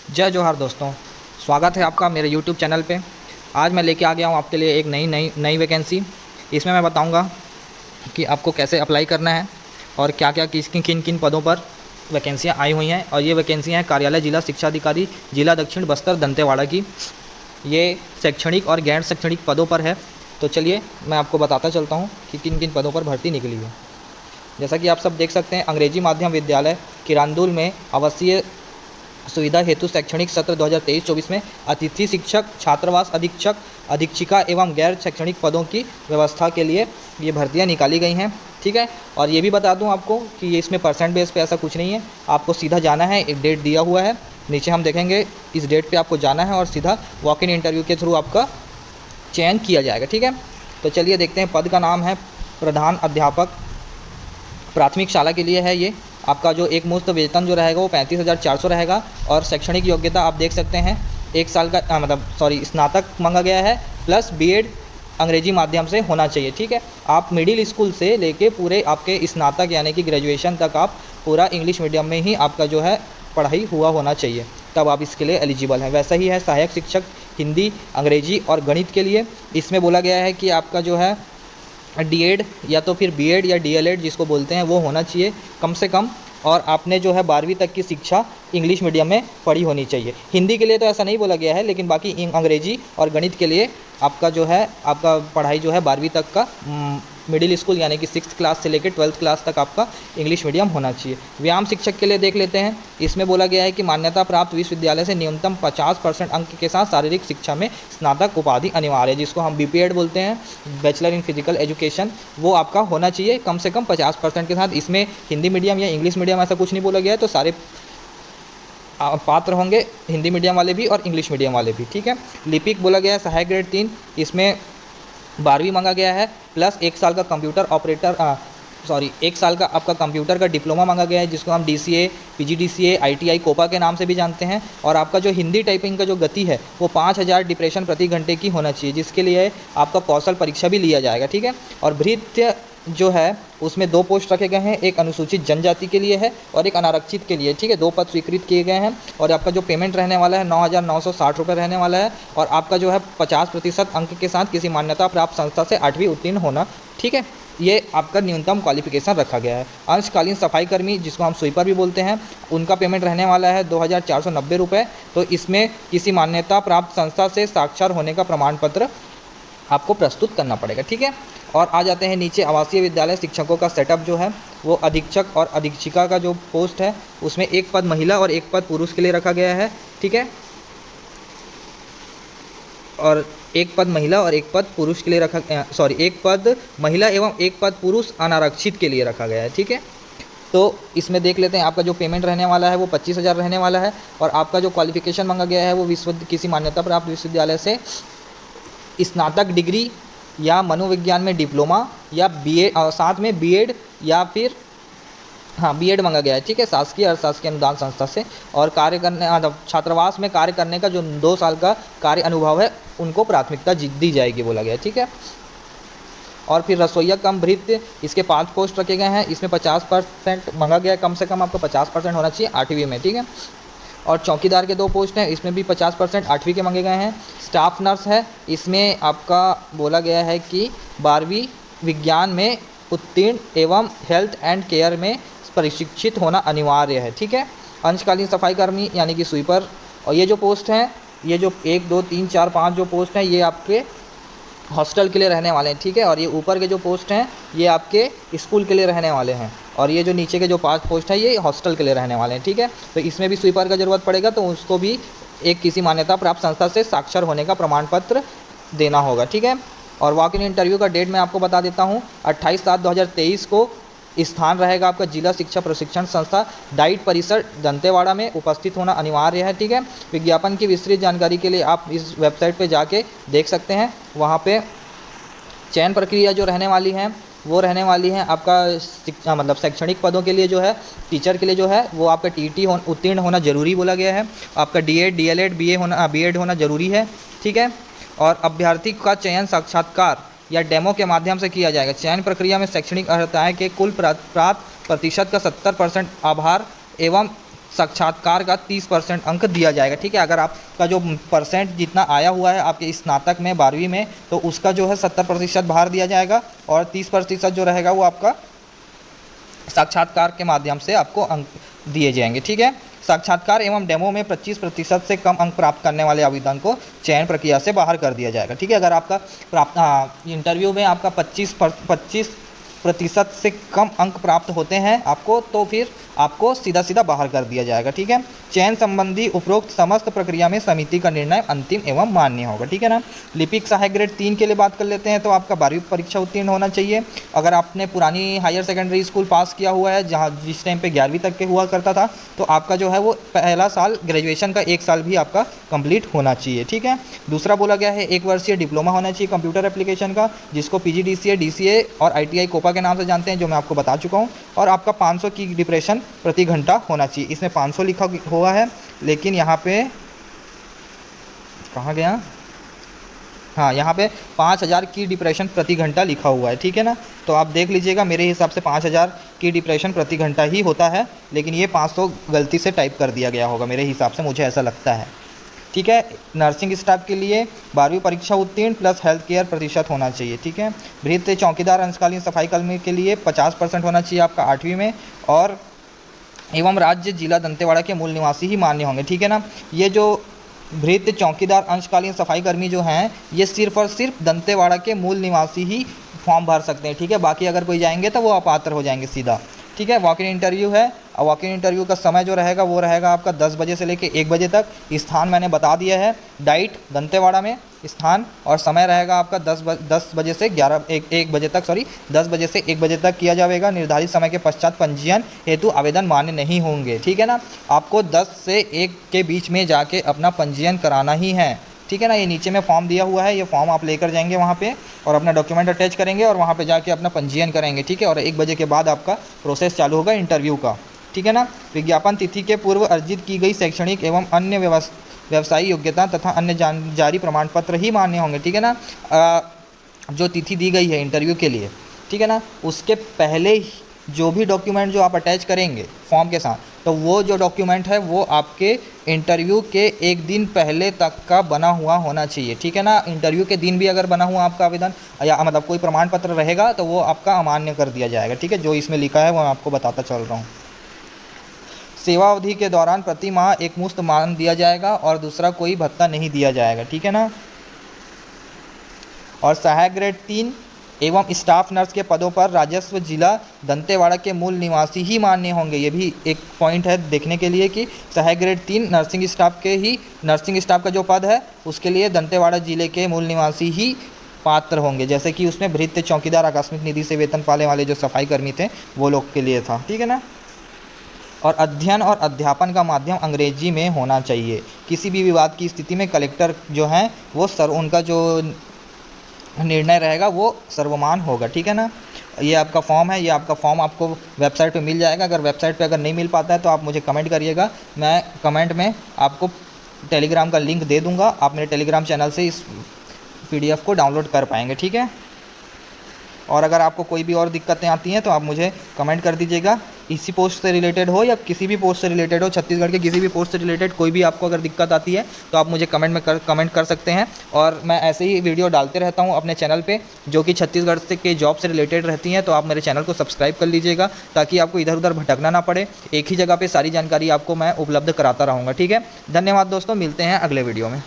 जय जोहार दोस्तों, स्वागत है आपका मेरे YouTube चैनल पे। आज मैं लेके आ गया हूँ आपके लिए एक नई वैकेंसी। इसमें मैं बताऊँगा कि आपको कैसे अप्लाई करना है और क्या क्या किन किन पदों पर वैकेंसियाँ आई हुई हैं। और ये वैकेंसियाँ हैं कार्यालय जिला शिक्षा अधिकारी, जिला दक्षिण बस्तर दंतेवाड़ा की। ये शैक्षणिक और गैर शैक्षणिक पदों पर है। तो चलिए मैं आपको बताता चलता हूँ कि किन किन पदों पर भर्ती निकली है। जैसा कि आप सब देख सकते हैं, अंग्रेजी माध्यम विद्यालय किरांदुल में आवासीय सुविधा हेतु शैक्षणिक सत्र 2023-24 में अतिथि शिक्षक, छात्रावास अधीक्षक, अधीक्षिका एवं गैर शैक्षणिक पदों की व्यवस्था के लिए ये भर्तियां निकाली गई हैं। ठीक है। और ये भी बता दूं आपको कि ये इसमें परसेंट बेस पे ऐसा कुछ नहीं है, आपको सीधा जाना है। एक डेट दिया हुआ है, नीचे हम देखेंगे, इस डेट पे आपको जाना है और सीधा वॉक इन इंटरव्यू के थ्रू आपका चयन किया जाएगा। ठीक है। तो चलिए देखते हैं। पद का नाम है प्रधान अध्यापक, प्राथमिक शाला के लिए है। ये आपका जो एक मुश्त वेतन जो रहेगा वो 35,400 रहेगा। और शैक्षणिक योग्यता आप देख सकते हैं, 1 साल का स्नातक मांगा गया है प्लस बीएड अंग्रेजी माध्यम से होना चाहिए। ठीक है। आप मिडिल स्कूल से लेके पूरे आपके स्नातक यानी कि ग्रेजुएशन तक आप पूरा इंग्लिश मीडियम में ही आपका जो है पढ़ाई हुआ होना चाहिए, तब आप इसके लिए एलिजिबल हैं। वैसा ही है सहायक शिक्षक हिंदी, अंग्रेजी और गणित के लिए। इसमें बोला गया है कि आपका जो है डीएड या तो फिर बीएड या डीएलएड जिसको बोलते हैं वो होना चाहिए कम से कम। और आपने जो है 12वीं तक की शिक्षा इंग्लिश मीडियम में पढ़ी होनी चाहिए। हिंदी के लिए तो ऐसा नहीं बोला गया है, लेकिन बाकी अंग्रेजी और गणित के लिए आपका जो है आपका पढ़ाई जो है 12वीं तक का मिडिल स्कूल यानी कि 6th क्लास से लेकर 12th क्लास तक आपका इंग्लिश मीडियम होना चाहिए। व्यायाम शिक्षक के लिए देख लेते हैं। इसमें बोला गया है कि मान्यता प्राप्त विश्वविद्यालय से न्यूनतम 50% अंक के साथ शारीरिक शिक्षा में स्नातक उपाधि अनिवार्य है, जिसको हम बीपीएड बोलते हैं, बैचलर इन फिजिकल एजुकेशन। वो आपका होना चाहिए कम से कम 50% के साथ। इसमें हिंदी मीडियम या इंग्लिश मीडियम ऐसा कुछ नहीं बोला गया है, तो सारे पात्र होंगे, हिंदी मीडियम वाले भी और इंग्लिश मीडियम वाले भी। ठीक है। लिपिक बोला गया है सहायक ग्रेड 3, इसमें 12वीं मांगा गया है प्लस 1 साल का कंप्यूटर ऑपरेटर 1 साल का आपका कंप्यूटर का डिप्लोमा मांगा गया है, जिसको हम डीसीए, पीजीडीसीए, आईटीआई, कोपा के नाम से भी जानते हैं। और आपका जो हिंदी टाइपिंग का जो गति है वो 5000 डिप्रेशन प्रति घंटे की होना चाहिए, जिसके लिए आपका कौशल परीक्षा भी लिया जाएगा। ठीक है। और भृत्य जो है उसमें 2 पोस्ट रखे गए हैं, एक अनुसूचित जनजाति के लिए है और एक अनारक्षित के लिए। ठीक है। 2 पद स्वीकृत किए गए हैं। और आपका जो पेमेंट रहने वाला है 9,960 रुपये रहने वाला है। और आपका जो है 50% अंक के साथ किसी मान्यता प्राप्त संस्था से 8वीं उत्तीर्ण होना। ठीक है। ये आपका न्यूनतम क्वालिफिकेशन रखा गया है। अंशकालीन सफाई कर्मी जिसको हम स्वीपर भी बोलते हैं, उनका पेमेंट रहने वाला है 2,490 रुपये। तो इसमें किसी मान्यता प्राप्त संस्था से साक्षर होने का प्रमाण पत्र आपको प्रस्तुत करना पड़ेगा। ठीक है। और आ जाते हैं नीचे, आवासीय विद्यालय शिक्षकों का सेटअप जो है वो अधीक्षक और अधीक्षिका का जो पोस्ट है उसमें 1 पद महिला और 1 पद पुरुष के लिए रखा गया है। ठीक है। और 1 पद महिला और 1 पद पुरुष के लिए 1 पद महिला एवं 1 पद पुरुष अनारक्षित के लिए रखा गया है। ठीक है। तो इसमें देख लेते हैं, आपका जो पेमेंट रहने वाला है वो 25,000 रहने वाला है। और आपका जो क्वालिफिकेशन मांगा गया है वो किसी मान्यता प्राप्त विश्वविद्यालय से स्नातक डिग्री या मनोविज्ञान में डिप्लोमा या बीए साथ में बीएड या फिर बीएड मांगा गया है। ठीक है। शासकीय और शासकीय अनुदान संस्था से। और कार्य करने छात्रावास में कार्य करने का जो 2 साल का कार्य अनुभव है उनको प्राथमिकता दी जाएगी बोला गया है। ठीक है। और फिर रसोईया कम भृत्य, इसके 5 पोस्ट रखे गए हैं। इसमें 50% मांगा गया है, कम से कम आपको 50% होना चाहिए 8वीं में। ठीक है। और चौकीदार के 2 पोस्ट हैं, इसमें भी 50% 8वीं के मांगे गए हैं। स्टाफ नर्स है, इसमें आपका बोला गया है कि 12वीं विज्ञान में उत्तीर्ण एवं हेल्थ एंड केयर में प्रशिक्षित होना अनिवार्य है। ठीक है। अंशकालीन सफाई कर्मी यानी कि स्वीपर। और ये जो पोस्ट हैं, ये जो 1, 2, 3, 4, 5 जो पोस्ट हैं ये आपके हॉस्टल के लिए रहने वाले हैं। ठीक है। और ये ऊपर के जो पोस्ट हैं ये आपके स्कूल के लिए रहने वाले हैं। और ये जो नीचे के जो 5 पोस्ट हैं ये हॉस्टल के लिए रहने वाले हैं। ठीक है। तो इसमें भी स्वीपर का ज़रूरत पड़ेगा, तो उसको भी एक किसी मान्यता प्राप्त संस्था से साक्षर होने का प्रमाण पत्र देना होगा। ठीक है। और वॉक इन इंटरव्यू का डेट मैं आपको बता देता हूँ, 28/7/2023 को स्थान रहेगा आपका जिला शिक्षा प्रशिक्षण संस्था डाइट परिसर दंतेवाड़ा में, उपस्थित होना अनिवार्य है। ठीक है। विज्ञापन की विस्तृत जानकारी के लिए आप इस वेबसाइट पे जाके देख सकते हैं। वहाँ पे चयन प्रक्रिया जो रहने वाली है वो रहने वाली है आपका शैक्षणिक पदों के लिए जो है, टीचर के लिए जो है वो आपका टीटी उत्तीर्ण होना जरूरी बोला गया है। आपका डीएड, डीएलएड, बीएड होना जरूरी है। ठीक है। और अभ्यर्थी का चयन साक्षात्कार या डेमो के माध्यम से किया जाएगा। चयन प्रक्रिया में शैक्षणिक अर्हताएँ के कुल प्राप्त प्रतिशत का 70% आभार एवं साक्षात्कार का 30% अंक दिया जाएगा। ठीक है, अगर आपका जो परसेंट जितना आया हुआ है आपके स्नातक में 12वीं में, तो उसका जो है 70% भार दिया जाएगा और 30% जो रहेगा वो आपका साक्षात्कार के माध्यम से आपको अंक दिए जाएंगे। ठीक है, साक्षात्कार एवं डेमो में 25% से कम अंक प्राप्त करने वाले आवेदन को चयन प्रक्रिया से बाहर कर दिया जाएगा। ठीक है, अगर आपका इंटरव्यू में आपका 25% से कम अंक प्राप्त होते हैं आपको, तो फिर आपको सीधा सीधा बाहर कर दिया जाएगा। ठीक है, चयन संबंधी उपरोक्त समस्त प्रक्रिया में समिति का निर्णय अंतिम एवं मान्य होगा। ठीक है ना। लिपिक सहायक ग्रेड 3 के लिए बात कर लेते हैं, तो आपका 12वीं परीक्षा उत्तीर्ण होना चाहिए। अगर आपने पुरानी हायर सेकेंडरी स्कूल पास किया हुआ है, जहाँ जिस टाइम पे 11वीं तक के हुआ करता था, तो आपका जो है वो पहला साल ग्रेजुएशन का 1 साल भी आपका कंप्लीट होना चाहिए। ठीक है, दूसरा बोला गया है 1 वर्षीय डिप्लोमा होना चाहिए कंप्यूटर एप्लीकेशन का, जिसको PGDCA, DCA और ITI कोपा के नाम से जानते हैं, जो मैं आपको बता चुका हूँ। और आपका 500 की डिप्रेशन प्रति घंटा होना चाहिए। इसमें 500 लिखा हुआ है, लेकिन यहाँ पे कहाँ गया, हाँ यहाँ पे 5000 की डिप्रेशन प्रति घंटा लिखा हुआ है। ठीक है ना, तो आप देख लीजिएगा, मेरे हिसाब से 5000 की डिप्रेशन प्रति घंटा ही होता है, लेकिन ये 500 गलती से टाइप कर दिया गया होगा मेरे हिसाब से, मुझे ऐसा लगता है। ठीक है, नर्सिंग स्टाफ के लिए 12वीं परीक्षा उत्तीर्ण प्लस हेल्थ केयर प्रतिशत होना चाहिए। ठीक है, भृत्य चौकीदार अंशकालीन सफाई कर्मी के लिए 50% होना चाहिए आपका 8वीं में, और एवं राज्य जिला दंतेवाड़ा के मूल निवासी ही मान्य होंगे। ठीक है ना, ये जो भृत्य चौकीदार अंशकालीन सफाई कर्मी जो हैं, ये सिर्फ और सिर्फ दंतेवाड़ा के मूल निवासी ही फॉर्म भर सकते हैं। ठीक है, बाकी अगर कोई जाएंगे तो वो अपात्र हो जाएंगे सीधा। ठीक है, वॉक इन इंटरव्यू है, और वॉक इन इंटरव्यू का समय जो रहेगा वो रहेगा आपका 10 बजे से लेकर 1 बजे तक। स्थान मैंने बता दिया है, डाइट दंतेवाड़ा में स्थान, और समय रहेगा आपका 10 बजे से 1 बजे तक, 10 बजे से 1 बजे तक किया जाएगा। निर्धारित समय के पश्चात पंजीयन हेतु आवेदन मान्य नहीं होंगे। ठीक है ना, आपको 10 से 1 के बीच में जाके अपना पंजीयन कराना ही है। ठीक है ना, ये नीचे में फॉर्म दिया हुआ है, ये फॉर्म आप लेकर जाएंगे वहाँ पे और अपना डॉक्यूमेंट अटैच करेंगे और वहाँ पे जाके अपना पंजीयन करेंगे। ठीक है, और 1 बजे के बाद आपका प्रोसेस चालू होगा इंटरव्यू का। ठीक है ना, विज्ञापन तिथि के पूर्व अर्जित की गई शैक्षणिक एवं अन्य व्यवसायिक योग्यता तथा अन्य जारी प्रमाण पत्र ही मान्य होंगे। ठीक है ना, जो तिथि दी गई है इंटरव्यू के लिए, ठीक है ना, उसके पहले जो भी डॉक्यूमेंट जो आप अटैच करेंगे फॉर्म के साथ, तो वो जो डॉक्यूमेंट है वो आपके इंटरव्यू के 1 दिन पहले तक का बना हुआ होना चाहिए। ठीक है ना, इंटरव्यू के दिन भी अगर बना हुआ आपका आवेदन या मतलब कोई प्रमाण पत्र रहेगा तो वो आपका अमान्य कर दिया जाएगा। ठीक है, जो इसमें लिखा है वो मैं आपको बताता चल रहा हूँ। सेवा अवधि के दौरान प्रति माह एकमुश्त मान दिया जाएगा और दूसरा कोई भत्ता नहीं दिया जाएगा। ठीक है ना, और सहायक ग्रेड 3 एवं स्टाफ नर्स के पदों पर राजस्व जिला दंतेवाड़ा के मूल निवासी ही मान्य होंगे। ये भी एक पॉइंट है देखने के लिए कि सहायक ग्रेड 3 नर्सिंग स्टाफ का जो पद है उसके लिए दंतेवाड़ा जिले के मूल निवासी ही पात्र होंगे, जैसे कि उसमें भृत्य चौकीदार आकस्मिक निधि से वेतन पाने वाले जो सफाई कर्मी थे वो लोग के लिए था। ठीक है ना, और अध्ययन और अध्यापन का माध्यम अंग्रेजी में होना चाहिए। किसी भी विवाद की स्थिति में कलेक्टर जो हैं वो उनका जो निर्णय रहेगा वो सर्वमान्य होगा। ठीक है ना, ये आपका फॉर्म है, ये आपका फॉर्म आपको वेबसाइट पे मिल जाएगा। अगर वेबसाइट पे अगर नहीं मिल पाता है तो आप मुझे कमेंट करिएगा, मैं कमेंट में आपको टेलीग्राम का लिंक दे दूँगा, आप मेरे टेलीग्राम चैनल से इस PDF को डाउनलोड कर पाएंगे। ठीक है, और अगर आपको कोई भी और दिक्कतें आती हैं तो आप मुझे कमेंट कर दीजिएगा, इसी पोस्ट से रिलेटेड हो या किसी भी पोस्ट से रिलेटेड हो, छत्तीसगढ़ के किसी भी पोस्ट से रिलेटेड कोई भी आपको अगर दिक्कत आती है तो आप मुझे कमेंट कर सकते हैं। और मैं ऐसे ही वीडियो डालते रहता हूं अपने चैनल पे जो कि छत्तीसगढ़ से के जॉब से रिलेटेड रहती हैं, तो आप मेरे चैनल को सब्सक्राइब कर लीजिएगा ताकि आपको इधर उधर भटकना ना पड़े, एक ही जगह पर सारी जानकारी आपको मैं उपलब्ध कराता रहूँगा। ठीक है, धन्यवाद दोस्तों, मिलते हैं अगले वीडियो में।